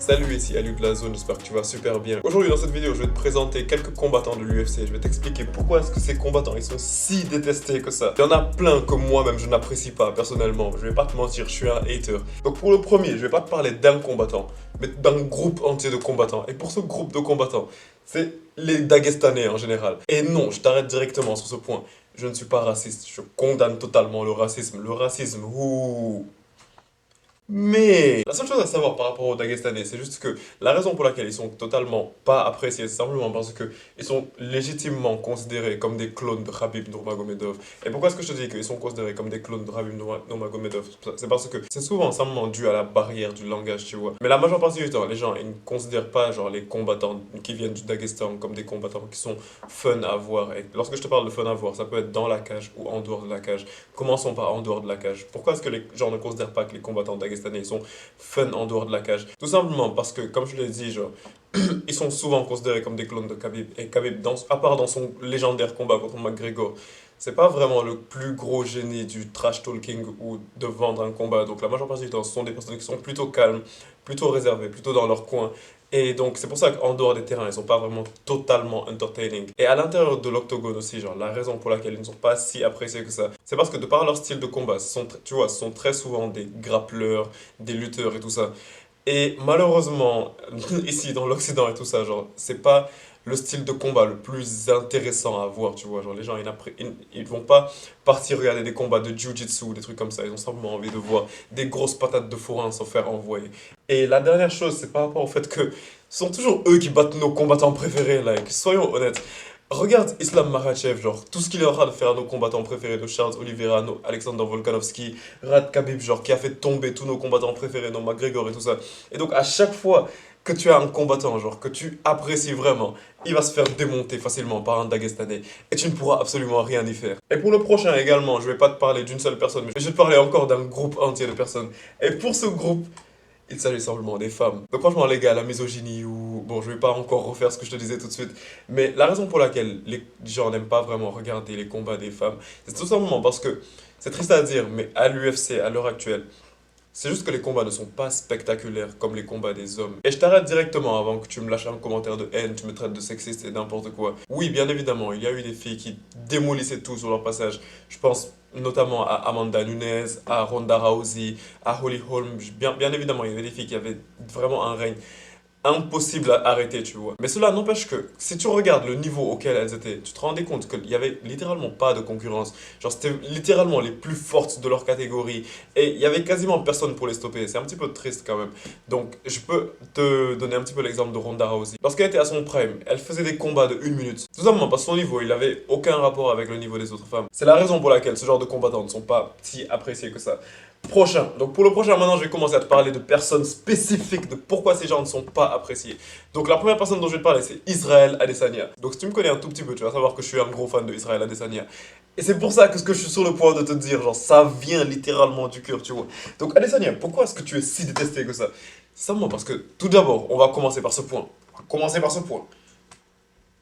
Salut, ici Alu de la zone, j'espère que tu vas super bien. Aujourd'hui dans cette vidéo, je vais te présenter quelques combattants de l'UFC. Je vais t'expliquer pourquoi est-ce que ces combattants ils sont si détestés que ça. Il y en a plein que moi-même je n'apprécie pas personnellement. Je vais pas te mentir, je suis un hater. Donc pour le premier, je vais pas te parler d'un combattant, mais d'un groupe entier de combattants. Et pour ce groupe de combattants, c'est les Dagestanais en général. Et non, je t'arrête directement sur ce point. Je ne suis pas raciste, je condamne totalement le racisme. Le racisme, ouh. Mais la seule chose à savoir par rapport aux Dagestanais, c'est juste que la raison pour laquelle ils sont totalement pas appréciés, c'est simplement parce que ils sont légitimement considérés comme des clones de Khabib Nurmagomedov. Et pourquoi est-ce que je te dis qu'ils sont considérés comme des clones de Khabib Nurmagomedov? C'est parce que c'est souvent simplement dû à la barrière du langage, tu vois. Mais la majeure partie du temps, les gens, ils ne considèrent pas genre les combattants qui viennent du Daghestan comme des combattants qui sont fun à voir. Et lorsque je te parle de fun à voir, ça peut être dans la cage ou en dehors de la cage. Commençons par en dehors de la cage. Pourquoi est-ce que les gens ne considèrent pas que les combattants dagestanais ils sont fun en dehors de la cage? Tout simplement parce que, comme je l'ai dit, genre, ils sont souvent considérés comme des clones de Khabib. Et Khabib, à part dans son légendaire combat contre McGregor, c'est pas vraiment le plus gros génie du trash talking ou de vendre un combat. Donc la majeure partie du temps, ce sont des personnes qui sont plutôt calmes, plutôt réservées, plutôt dans leur coin. Et donc c'est pour ça qu'en dehors des terrains, ils sont pas vraiment totalement entertaining. Et à l'intérieur de l'octogone aussi, genre la raison pour laquelle ils ne sont pas si appréciés que ça, c'est parce que de par leur style de combat, tu vois, ce sont très souvent des grappleurs, des lutteurs et tout ça. Et malheureusement, ici dans l'Occident et tout ça, genre, c'est pas le style de combat le plus intéressant à voir, tu vois. Genre, les gens, ils vont pas partir regarder des combats de jiu-jitsu ou des trucs comme ça. Ils ont simplement envie de voir des grosses patates de forain se faire envoyer. Et la dernière chose, c'est par rapport au fait que ce sont toujours eux qui battent nos combattants préférés, like, soyons honnêtes. Regarde Islam Makhachev, genre, tout ce qu'il est en train de faire à nos combattants préférés, de Charles Oliveira, Alexander Volkanovski, Rad Khabib, genre, qui a fait tomber tous nos combattants préférés, nos McGregor et tout ça. Et donc, à chaque fois que tu as un combattant, genre, que tu apprécies vraiment, il va se faire démonter facilement par un Dagestanais. Et tu ne pourras absolument rien y faire. Et pour le prochain également, je vais pas te parler d'une seule personne, mais je vais te parler encore d'un groupe entier de personnes. Et pour ce groupe, il s'agit simplement des femmes. Donc franchement les gars, la misogynie ou... Bon, je vais pas encore refaire ce que je te disais tout de suite, mais la raison pour laquelle les gens n'aiment pas vraiment regarder les combats des femmes, c'est tout simplement parce que, c'est triste à dire, mais à l'UFC, à l'heure actuelle, c'est juste que les combats ne sont pas spectaculaires comme les combats des hommes. Et je t'arrête directement avant que tu me lâches un commentaire de haine, tu me traites de sexiste et n'importe quoi. Oui, bien évidemment, il y a eu des filles qui démolissaient tout sur leur passage. Je pense notamment à Amanda Nunes, à Ronda Rousey, à Holly Holm. Bien évidemment, il y avait des filles qui avaient vraiment un règne impossible à arrêter, tu vois. Mais cela n'empêche que si tu regardes le niveau auquel elles étaient, tu te rendais compte qu'il y avait littéralement pas de concurrence. Genre, c'était littéralement les plus fortes de leur catégorie et il y avait quasiment personne pour les stopper. C'est un petit peu triste quand même. Donc, je peux te donner un petit peu l'exemple de Ronda Rousey. Lorsqu'elle était à son prime, elle faisait des combats de 1 minute. Tout simplement parce que son niveau, il avait aucun rapport avec le niveau des autres femmes. C'est la raison pour laquelle ce genre de combattants ne sont pas si appréciés que ça. Prochain. Donc pour le prochain, maintenant, je vais commencer à te parler de personnes spécifiques, de pourquoi ces gens ne sont pas appréciés. Donc la première personne dont je vais te parler, c'est Israël Adesanya. Donc si tu me connais un tout petit peu, tu vas savoir que je suis un gros fan de Israël Adesanya. Et c'est pour ça que ce que je suis sur le point de te dire, genre ça vient littéralement du cœur, tu vois. Donc Adesanya, pourquoi est-ce que tu es si détesté que ça? Simplement parce que, tout d'abord, on va commencer par ce point. On va commencer par ce point.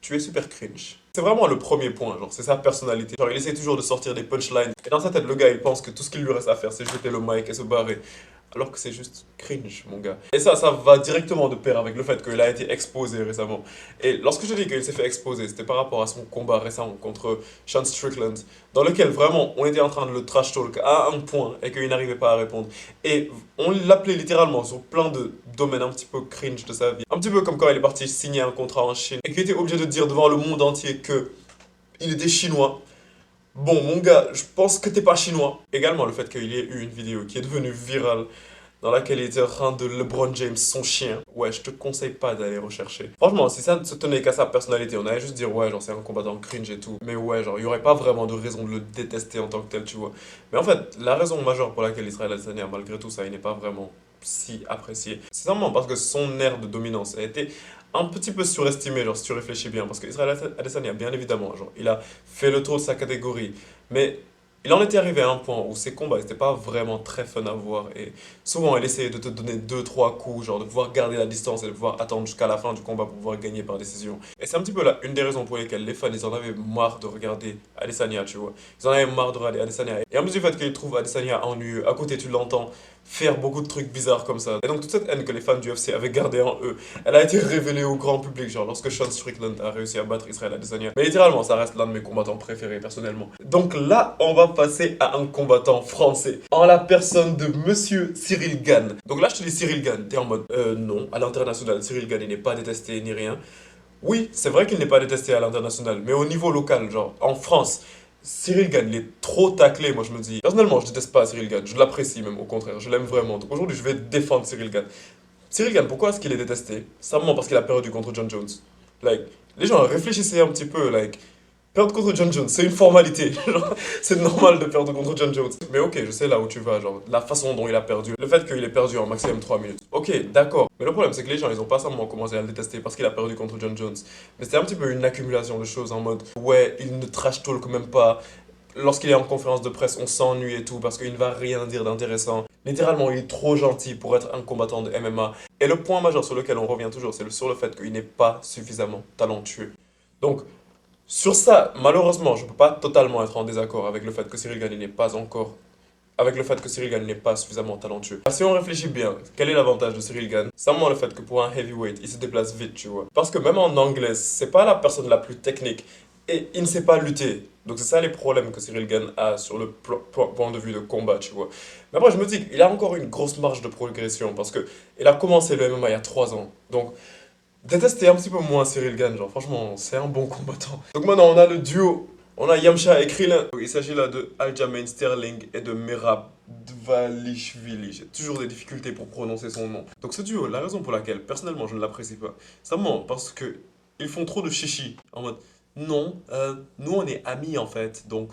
Tu es super cringe. C'est vraiment le premier point, genre, c'est sa personnalité. Genre, il essaie toujours de sortir des punchlines. Et dans sa tête, le gars, il pense que tout ce qu'il lui reste à faire, c'est jeter le mic et se barrer. Alors que c'est juste cringe, mon gars. Et ça va directement de pair avec le fait qu'il a été exposé récemment. Et lorsque je dis qu'il s'est fait exposer, c'était par rapport à son combat récent contre Sean Strickland, dans lequel vraiment on était en train de le trash talk à un point et qu'il n'arrivait pas à répondre. Et on l'appelait littéralement sur plein de domaines un petit peu cringe de sa vie. Un petit peu comme quand il est parti signer un contrat en Chine et qu'il était obligé de dire devant le monde entier que il était chinois. Bon, mon gars, je pense que t'es pas chinois. Également, le fait qu'il y ait eu une vidéo qui est devenue virale dans laquelle il était en train de LeBron James, son chien. Ouais, je te conseille pas d'aller rechercher. Franchement, si ça ne se tenait qu'à sa personnalité, on allait juste dire, ouais, genre, c'est un combattant cringe et tout. Mais ouais, genre, il y aurait pas vraiment de raison de le détester en tant que tel, tu vois. Mais en fait, la raison majeure pour laquelle Israël Adesanya, malgré tout ça, il n'est pas vraiment si apprécié, c'est simplement parce que son air de dominance a été un petit peu surestimé, genre, si tu réfléchis bien. Parce que Israël Adesanya, bien évidemment, genre, il a fait le tour de sa catégorie. Mais il en était arrivé à un point où ses combats n'étaient pas vraiment très fun à voir et souvent il essayait de te donner deux trois coups, genre de pouvoir garder la distance et de pouvoir attendre jusqu'à la fin du combat pour pouvoir gagner par décision. Et c'est un petit peu là une des raisons pour lesquelles les fans ils en avaient marre de regarder Adesanya, tu vois. Ils en avaient marre de regarder Adesanya. Et en plus du fait qu'ils trouvent Adesanya ennuyeux, à côté tu l'entends faire beaucoup de trucs bizarres comme ça. Et donc toute cette haine que les fans du UFC avaient gardée en eux, elle a été révélée au grand public, genre lorsque Sean Strickland a réussi à battre Israel Adesanya. Mais littéralement, ça reste l'un de mes combattants préférés personnellement. Donc là, on va passer à un combattant français, en la personne de Monsieur Cyril Gane. Donc là, je te dis Cyril Gane, t'es en mode non, à l'international, Cyril Gane, il n'est pas détesté ni rien. Oui, c'est vrai qu'il n'est pas détesté à l'international, mais au niveau local, genre en France, Cyril Gane, il est trop taclé, moi je me dis. Personnellement, je déteste pas Cyril Gane, je l'apprécie même, au contraire, je l'aime vraiment. Donc aujourd'hui, je vais défendre Cyril Gane. Cyril Gane, pourquoi est-ce qu'il est détesté? Simplement parce qu'il a perdu contre John Jones. Like, les gens réfléchissez un petit peu, like, perdre contre John Jones, c'est une formalité. Genre, c'est normal de perdre contre John Jones. Mais ok, je sais là où tu vas, genre, la façon dont il a perdu, le fait qu'il ait perdu en maximum 3 minutes. Ok, d'accord. Mais le problème, c'est que les gens, ils ont pas simplement commencé à le détester parce qu'il a perdu contre John Jones. Mais c'était un petit peu une accumulation de choses en mode, ouais, il ne trash talk même pas. Lorsqu'il est en conférence de presse, on s'ennuie et tout parce qu'il ne va rien dire d'intéressant. Littéralement, il est trop gentil pour être un combattant de MMA. Et le point majeur sur lequel on revient toujours, c'est sur le fait qu'il n'est pas suffisamment talentueux. Donc, sur ça, malheureusement, je ne peux pas totalement être en désaccord avec le fait que Cyril Gane n'est pas encore... Avec le fait que Cyril Gane n'est pas suffisamment talentueux. Si on réfléchit bien, quel est l'avantage de Cyril Gane? Simplement le fait que pour un heavyweight, il se déplace vite, tu vois. Parce que même en anglais, c'est pas la personne la plus technique. Et il ne sait pas lutter. Donc c'est ça les problèmes que Cyril Gane a sur le point de vue de combat, tu vois. Mais après, je me dis qu'il a encore une grosse marge de progression parce que il a commencé le MMA il y a 3 ans. Donc, détester un petit peu moins Cyril Gane, genre franchement, c'est un bon combattant. Donc maintenant, on a le duo. On a Yamcha et Krillin. Il s'agit là de Aljamain Sterling et de Merab Dvalishvili. J'ai toujours des difficultés pour prononcer son nom. Donc ce duo, la raison pour laquelle, personnellement, je ne l'apprécie pas, simplement parce que ils font trop de chichi. En mode, non, nous on est amis en fait, donc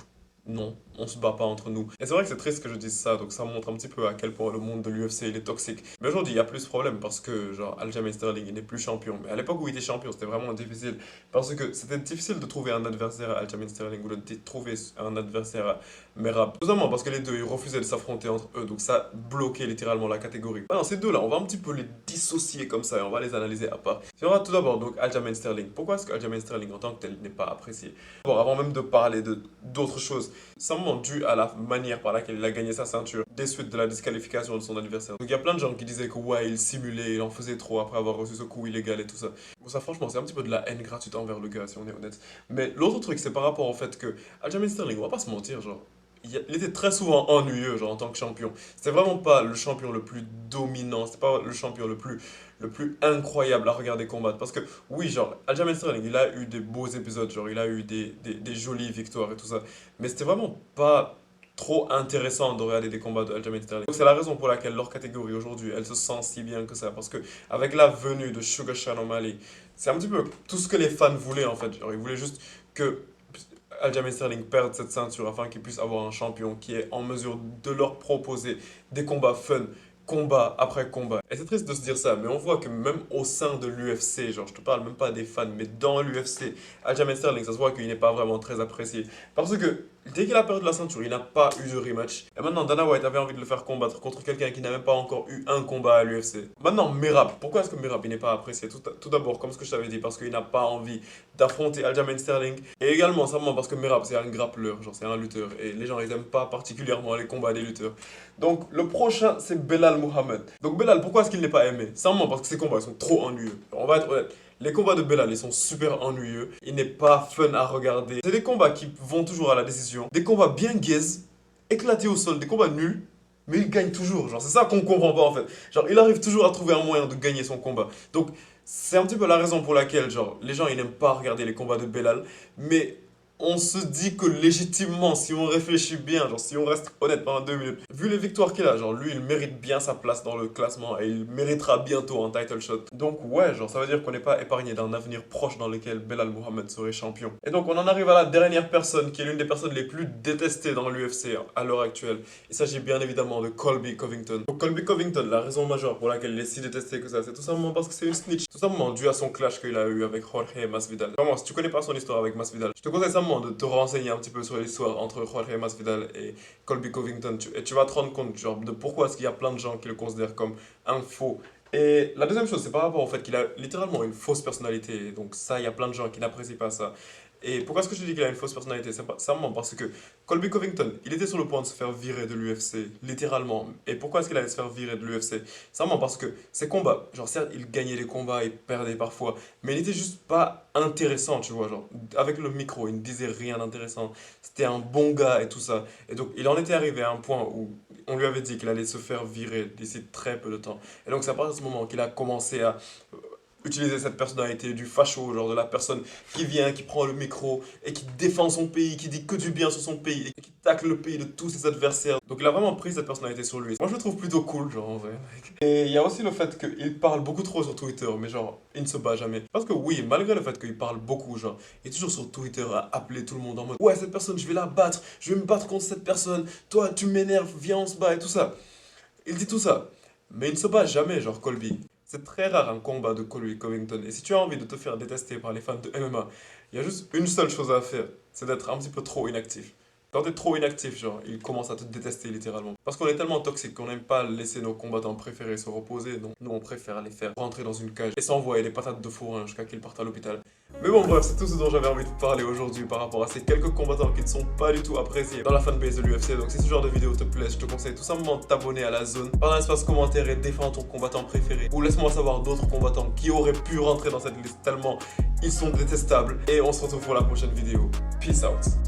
non, on se bat pas entre nous. Et c'est vrai que c'est triste que je dise ça, donc ça montre un petit peu à quel point le monde de l'UFC il est toxique. Mais aujourd'hui, il y a plus de problème parce que, genre, Aljamain Sterling, il n'est plus champion. Mais à l'époque où il était champion, c'était vraiment difficile. Parce que c'était difficile de trouver un adversaire à Aljamain Sterling ou de trouver un adversaire à Merab. Tout simplement parce que les deux, ils refusaient de s'affronter entre eux, donc ça bloquait littéralement la catégorie. Maintenant, ces deux-là, on va un petit peu les dissocier comme ça et on va les analyser à part. Si on va tout d'abord, donc, Aljamain Sterling. Pourquoi est-ce que Aljamain Sterling en tant que tel n'est pas apprécié? Bon, avant même de parler d'autres choses, simplement dû à la manière par laquelle il a gagné sa ceinture des suites de la disqualification de son adversaire. Donc il y a plein de gens qui disaient que ouais, il simulait, il en faisait trop après avoir reçu ce coup illégal et tout ça. Bon, ça franchement, c'est un petit peu de la haine gratuite envers le gars, si on est honnête. Mais l'autre truc, c'est par rapport au fait que Aljamain Sterling, on va pas se mentir, genre, il était très souvent ennuyeux, genre, en tant que champion. C'était vraiment pas le champion le plus dominant, c'était pas le champion le plus incroyable à regarder combattre. Parce que, oui, genre, Aljamain Sterling, il a eu des beaux épisodes, genre, il a eu des jolies victoires et tout ça. Mais c'était vraiment pas trop intéressant de regarder des combats de Aljamain Sterling. Donc c'est la raison pour laquelle leur catégorie aujourd'hui, elle se sent si bien que ça. Parce que avec la venue de Sugar Sean O'Malley, c'est un petit peu tout ce que les fans voulaient en fait. Genre, ils voulaient juste que Aljamain Sterling perde cette ceinture afin qu'il puisse avoir un champion qui est en mesure de leur proposer des combats fun, combat après combat. Et c'est triste de se dire ça, mais on voit que même au sein de l'UFC, genre je te parle même pas des fans, mais dans l'UFC, Aljamain Sterling, ça se voit qu'il n'est pas vraiment très apprécié. Parce que dès qu'il a perdu la ceinture, il n'a pas eu de rematch. Et maintenant, Dana White avait envie de le faire combattre contre quelqu'un qui n'a même pas encore eu un combat à l'UFC. Maintenant, Merab. Pourquoi est-ce que Merab il n'est pas apprécié? Tout d'abord, comme ce que je t'avais dit, parce qu'il n'a pas envie d'affronter Aljamain Sterling. Et également, simplement parce que Merab, c'est un grappleur, genre c'est un lutteur. Et les gens, ils n'aiment pas particulièrement les combats des lutteurs. Donc, le prochain, c'est Belal Mohamed. Donc, Belal, pourquoi est-ce qu'il n'est pas aimé? Simplement parce que ses combats, ils sont trop ennuyeux. On va être honnête. Les combats de Belal, ils sont super ennuyeux. Il n'est pas fun à regarder. C'est des combats qui vont toujours à la décision. Des combats bien gaze, éclatés au sol, des combats nuls. Mais il gagne toujours. Genre, c'est ça qu'on comprend pas en fait. Genre, il arrive toujours à trouver un moyen de gagner son combat. Donc, c'est un petit peu la raison pour laquelle, genre, les gens, ils n'aiment pas regarder les combats de Belal. Mais on se dit que légitimement, si on réfléchit bien, genre si on reste honnête pendant 2 minutes, vu les victoires qu'il a, genre lui il mérite bien sa place dans le classement et il méritera bientôt un title shot. Donc ouais, genre ça veut dire qu'on n'est pas épargné d'un avenir proche dans lequel Belal Mohamed serait champion. Et donc on en arrive à la dernière personne qui est l'une des personnes les plus détestées dans l'UFC à l'heure actuelle. Il s'agit bien évidemment de Colby Covington. Donc Colby Covington, la raison majeure pour laquelle il est si détesté que ça, c'est tout simplement parce que c'est une snitch. Tout simplement dû à son clash qu'il a eu avec Jorge Masvidal. Vraiment, si tu connais pas son histoire avec Masvidal, je te conseille simplement de te renseigner un petit peu sur l'histoire entre Jorge Masvidal et Colby Covington et tu vas te rendre compte genre, de pourquoi est-ce qu'il y a plein de gens qui le considèrent comme un faux. Et la deuxième chose, c'est par rapport au fait qu'il a littéralement une fausse personnalité. Donc ça, il y a plein de gens qui n'apprécient pas ça. Et pourquoi est-ce que je dis qu'il a une fausse personnalité? C'est simplement parce que Colby Covington, il était sur le point de se faire virer de l'UFC, littéralement. Et pourquoi est-ce qu'il allait se faire virer de l'UFC? Simplement parce que ses combats, genre certes, il gagnait les combats, il perdait parfois, mais il était juste pas intéressant, tu vois, genre, avec le micro, il ne disait rien d'intéressant. C'était un bon gars et tout ça. Et donc, il en était arrivé à un point où on lui avait dit qu'il allait se faire virer d'ici très peu de temps. Et donc, c'est à partir de ce moment qu'il a commencé à utiliser cette personnalité du facho, genre de la personne qui vient, qui prend le micro et qui défend son pays, qui dit que du bien sur son pays et qui tacle le pays de tous ses adversaires. Donc il a vraiment pris cette personnalité sur lui. Moi je le trouve plutôt cool, genre en vrai, mec. Et il y a aussi le fait qu'il parle beaucoup trop sur Twitter, mais genre il ne se bat jamais. Parce que oui, malgré le fait qu'il parle beaucoup, genre, il est toujours sur Twitter à appeler tout le monde en mode ouais, cette personne, je vais la battre, je vais me battre contre cette personne, toi tu m'énerves, viens on se bat et tout ça. Il dit tout ça, mais il ne se bat jamais, genre Colby. C'est très rare un combat de Colby Covington. Et si tu as envie de te faire détester par les fans de MMA, il y a juste une seule chose à faire, c'est d'être un petit peu trop inactif. Quand tu es trop inactif, genre, ils commencent à te détester littéralement. Parce qu'on est tellement toxique qu'on n'aime pas laisser nos combattants préférés se reposer, donc nous on préfère les faire rentrer dans une cage et s'envoyer les patates de fourrin jusqu'à qu'ils partent à l'hôpital. Mais bon bref, c'est tout ce dont j'avais envie de parler aujourd'hui par rapport à ces quelques combattants qui ne sont pas du tout appréciés dans la fanbase de l'UFC. Donc si ce genre de vidéo te plaît, je te conseille tout simplement de t'abonner à la zone, par un espace commentaire et défends ton combattant préféré. Ou laisse-moi savoir d'autres combattants qui auraient pu rentrer dans cette liste tellement ils sont détestables. Et on se retrouve pour la prochaine vidéo. Peace out.